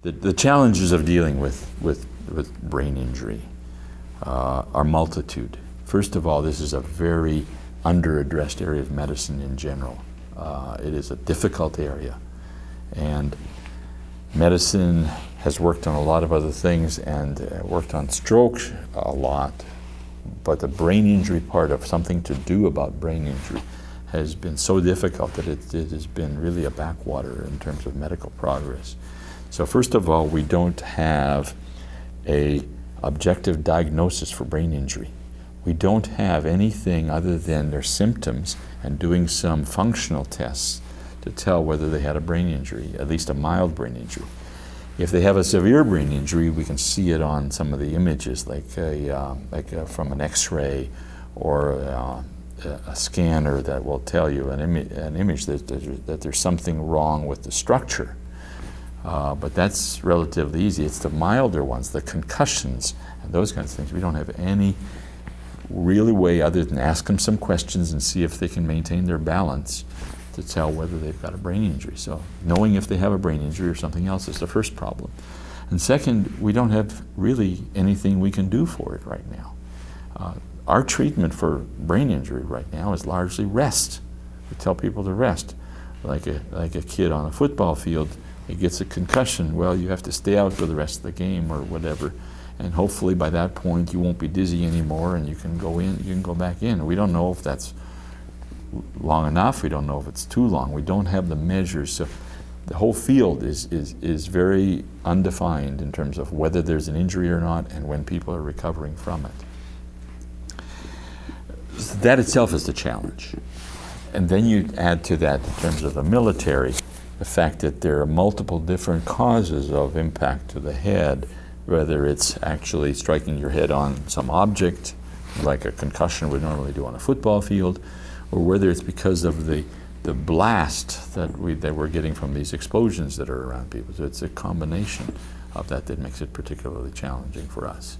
The challenges of dealing with brain injury are multitude. First of all, this is a very under-addressed area of medicine in general. It is a difficult area, and medicine has worked on a lot of other things and worked on stroke a lot, but the brain injury part of something to do about brain injury has been so difficult that it has been really a backwater in terms of medical progress. So first of all, we don't have a objective diagnosis for brain injury. We don't have anything other than their symptoms and doing some functional tests to tell whether they had a brain injury, at least a mild brain injury. If they have a severe brain injury, we can see it on some of the images, like from an X-ray or a scanner that will tell you an image that there's something wrong with the structure. But that's relatively easy. It's the milder ones, the concussions, and those kinds of things. We don't have any really way other than ask them some questions and see if they can maintain their balance to tell whether they've got a brain injury. So knowing if they have a brain injury or something else is the first problem. And second, we don't have really anything we can do for it right now. Our treatment for brain injury right now is largely rest. We tell people to rest. Like a kid on a football field, he gets a concussion, well, you have to stay out for the rest of the game or whatever. And hopefully by that point you won't be dizzy anymore and you can go back in. We don't know if that's long enough, we don't know if it's too long. We don't have the measures. So the whole field is very undefined in terms of whether there's an injury or not and when people are recovering from it. So that itself is the challenge. And then you add to that, in terms of the military, the fact that there are multiple different causes of impact to the head, whether it's actually striking your head on some object, like a concussion we normally do on a football field, or whether it's because of the blast that we're getting from these explosions that are around people. So it's a combination of that makes it particularly challenging for us.